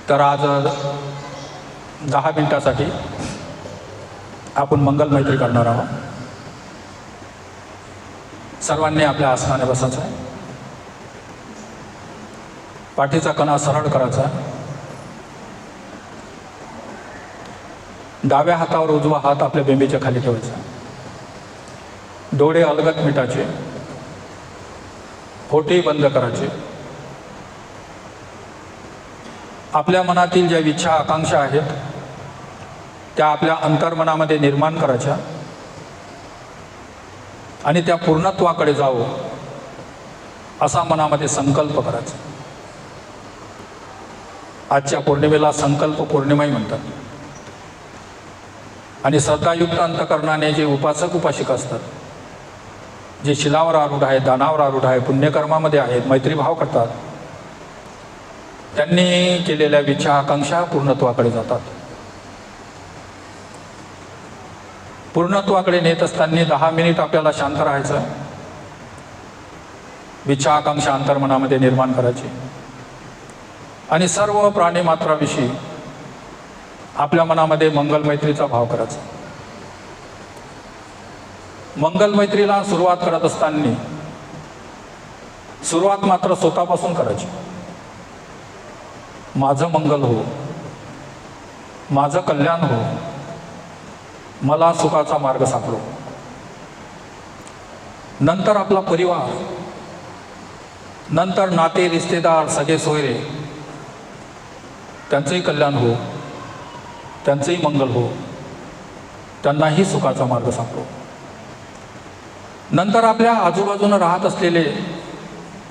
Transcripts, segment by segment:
तर आज 10 मिनिटासाठी आपण मंगल मैत्री करणार आहोत. सर्वांनी आपल्या आसनाने बसायचं आहे. पाठीचा कणा सरळ करायचा. डाव्या हातावर उजवा हात आपल्या बेंबीच्या खाली ठेवायचा. डोळे अलगद मिटायचे. होठे बंद करायचे. आपल्या मनातील ज्या इच्छा आकांक्षा आहेत त्या आपल्या अंतर्मनामध्ये निर्माण करायच्या आणि त्या पूर्णत्वाकडे जावो असा मनामध्ये संकल्प करायचा. आजच्या पौर्णिमेला संकल्प पौर्णिमाही म्हणतात. आणि श्रद्धायुक्त अंतकरणाने जे उपासक उपासिका असतात, जे शिलावर आरूढ आहेत, दानावर आरूढ आहे, पुण्यकर्मामध्ये आहेत, मैत्रीभाव करतात, त्यांनी केलेल्या इच्छा आकांक्षा पूर्णत्वाकडे जातात. पूर्णत्वाकडे नेत असताना 10 मिनिट आपल्याला शांत राहायचं. इच्छा आकांक्षा अंतर्मनामध्ये निर्माण करायची आणि सर्व प्राणीमात्राविषयी आपल्या मनामध्ये मंगल मैत्रीचा भाव करायचा. मंगल मैत्रीला सुरुवात करत असताना सुरुवात मात्र स्वतःपासून करायची. माझं मंगल हो, माझं कल्याण हो, मला सुखाचा मार्ग सापडो. नंतर आपला परिवार, नंतर नाते रिश्तेदार, सगळे सोयरे, त्यांचंही कल्याण हो, त्यांचंही मंगल हो, त्यांनाही सुखाचा मार्ग सापडो. नंतर आपल्या आजूबाजूनं राहत असलेले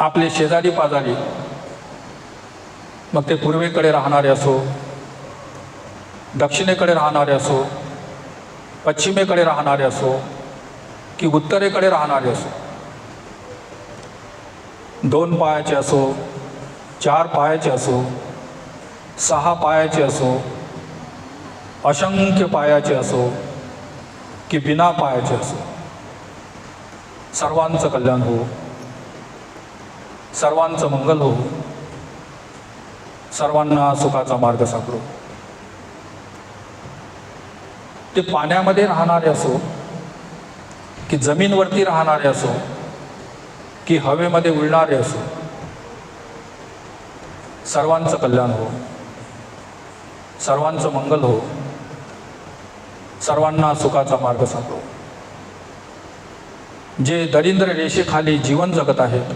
आपले शेजारी पाजारी, मग ते पूर्वेकडे राहणारे असो, दक्षिणेकडे राहणारे असो, पश्चिमेकडे राहणारे असो की उत्तरेकडे राहणारे असो, 2 पायाचे असो, 4 पायाचे असो, 6 पायाचे असो, असंख्य पायाचे असो की बिना पायाचे असो, सर्वांचं कल्याण हो, सर्वांचं मंगल हो, सर्वांना सुखाचा मार्ग सापडो. ते पाण्यामध्ये राहणारे असो की जमीनवरती राहणारे असो की हवेमध्ये उडणारे असो, सर्वांचं कल्याण हो, सर्वांचं मंगल हो, सर्वांना सुखाचा मार्ग सापडो. जे दरिद्र रेषेखाली जीवन जगत आहेत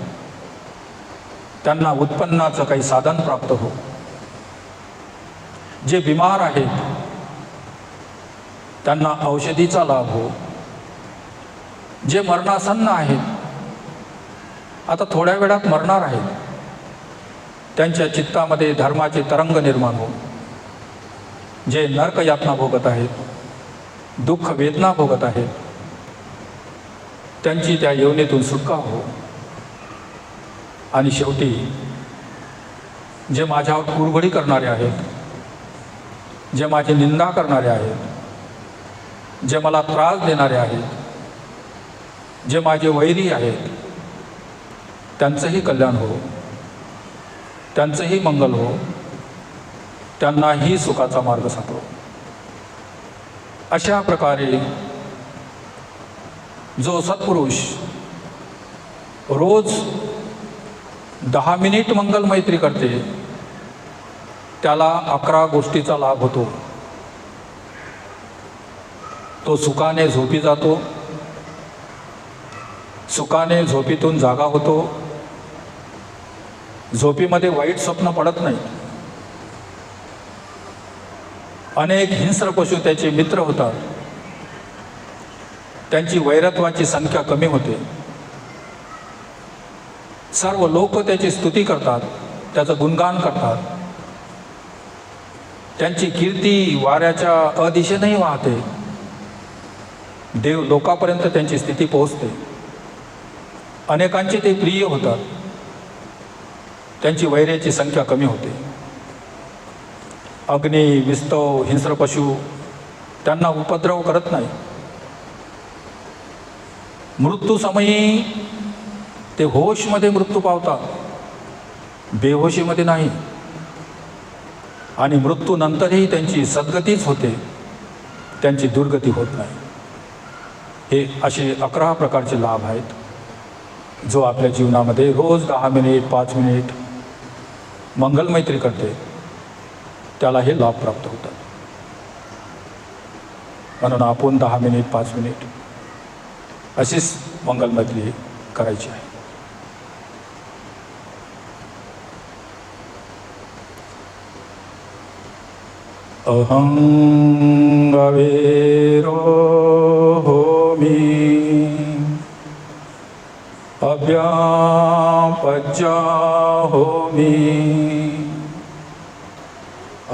त्यांना उत्पन्नाचं काही साधन प्राप्त हो. जे बिमार आहेत त्यांना औषधीचा लाभ हो. जे मरणासन्न आहेत, आता थोड्या वेळात मरणार आहेत, त्यांच्या चित्तामध्ये धर्माचे तरंग निर्माण हो. जे नरकयातना भोगत आहेत, दुःख वेदना भोगत आहेत, त्यांची त्या योनीतून सुटका हो. आणि शेवटी जे माझ्यावर कुरघोडी करणारे आहेत, जे माझी निंदा करणारे आहेत, जे मला त्रास देणारे आहेत, जे माझे वैरी आहेत, त्यांचंही कल्याण हो, त्यांचंही मंगल हो, त्यांनाही सुखाचा मार्ग सापडो. अशा प्रकारे जो सत्पुरुष रोज 10 मिनिट मंगल मैत्री करते त्याला 11 गोष्टीचा लाभ होतो. तो सुखाने झोपी जातो, सुखाने झोपीतून जागा होतो, झोपीमध्ये वाईट स्वप्न पडत नाही. अनेक हिंस्र पशु त्याचे मित्र होतात, त्यांची वैरत्वाची संख्या कमी होते. सर्व लोक त्याची स्तुती करतात, त्याचं गुणगान करतात. त्यांची कीर्ती वाऱ्याच्या अदिशेनंही वाहते. देव लोकांपर्यंत त्यांची स्थिती पोहोचते. अनेकांचे ते प्रिय होतात. त्यांची वैऱ्याची संख्या कमी होते. अग्नी, विस्तव, हिंस्र पशु त्यांना उपद्रव करत नाही. मृत्यूसमयी ते होशमध्ये मृत्यू पावतात, बेहोशीमध्ये नाही. आणि मृत्यूनंतरही त्यांची सद्गतीच होते, त्यांची दुर्गती होत नाही. हे असे 11 प्रकारचे लाभ आहेत. जो आपल्या जीवनामध्ये रोज 10 मिनिट 5 मिनिट मंगलमैत्री करते त्याला हे लाभ प्राप्त होतात. म्हणून आपण 10 मिनिट 5 मिनिट अशीच मंगलमैत्री करायची आहे. अहं अवेरो होमि अव्यापज्या होमि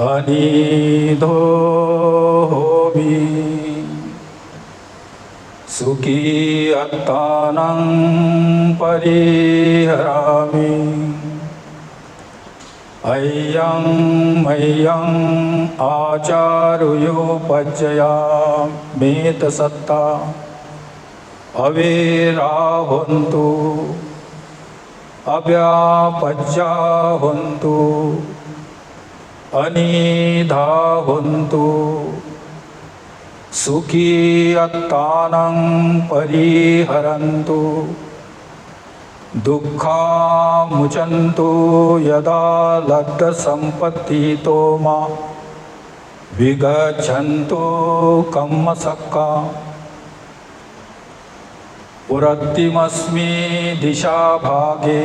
अनिधो होमि सुखी अत्तानं परिहरामि अय्यं मह्यं आचार्योपजयामेतसत्ता अवेराहन्तु अव्यापज्याहन्तु अनिधाहन्तु सुखी अत्तानं परिहरन्तु दुःखामुचन्तु यदा लब्धसम्पत्तितो मा विगच्छन्तु कम्मसक्का पुरत्तिमस्मि दिशाभागे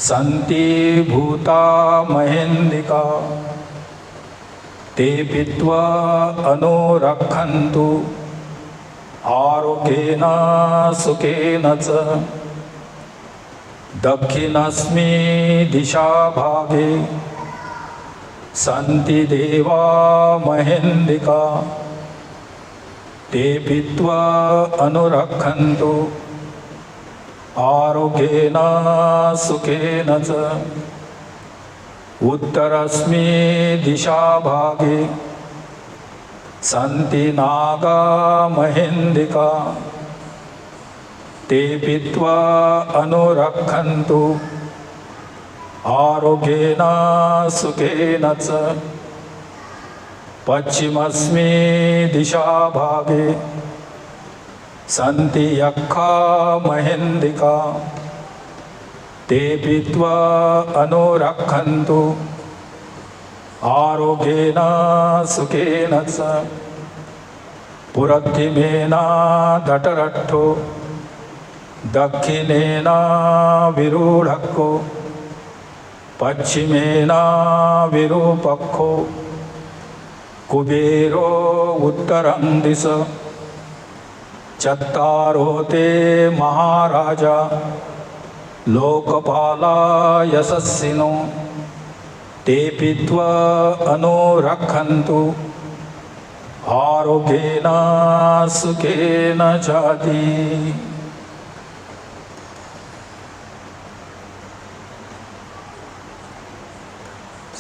सन्ति भूता महेन्दिका ते पीत्वा अनुरक्षन्तु आरोग्येन सुखेन च दक्षिणस्मि दिशाभागे सन्ति देवा महेन्दिका ते पीत्वा अनुरक्षन्तु आरोग्येन सुखेन च उत्तरस्मि दिशाभागे सन्ति नागा महेन्दिका ते पीत्वा अनुरक्षन्तु आरोग्येन सुखेन च पश्चिमस्मि दिशाभागे सन्ति यक्षा महेन्दिका ते पीत्वा अनुरक्षन्तु आरोग्येन सुखेन च पुरद्धिमेन दटरट्ठो दक्षिणेन विरूढक्को पश्चिमेन विरूपक्खो कुबेरो उत्तरं दिश चत्तारो ते महाराजा लोकपाला यशस्विनो ते पीत्वा अनुरक्षन्तु आरोग्येन सुखेन चाति.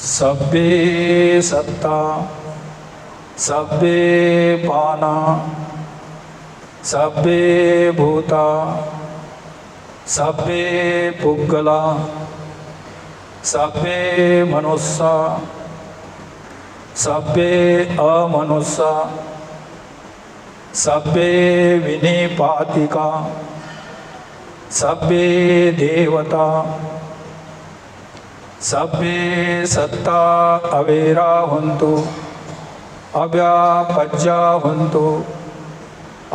सब्बे सत्ता सब्बे पाना सब्बे भूता सब्बे पुग्गला सब्बे मनुष्या सब्बे अमनुष्या सब्बे विनिपातिका सब्बे देवता सब्बे सत्ता अवेरा हन्तु अव्यापज्या हन्तु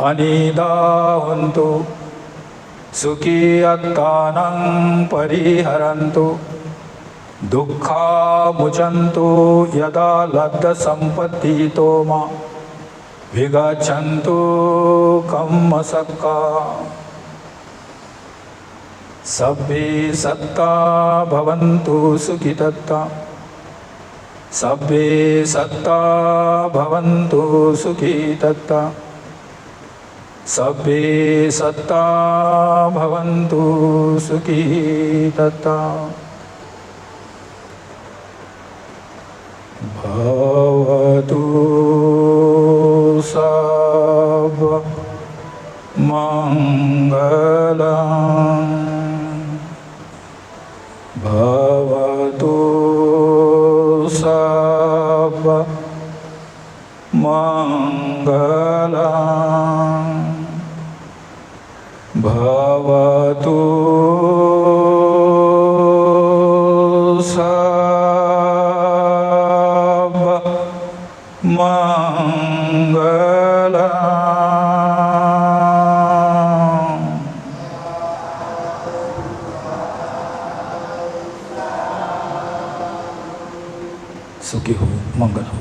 अनिधा हन्तु सुखी अत्तानं परिहरन्तु दुःखामुचन्तु यदा लब्धसम्पत्तितो मा विगच्छन्तु कम्मसक्का. सब्बे सत्ता भवन्तु सुखितत्ता सब्बे सत्ता भवन्तु सुखितत्ता सब्बे सत्ता भवन्तु सुखितत्ता. भवतु सब मंगलम् भवतु मङ्गलं भवतु सुखी हो, मंगल हो।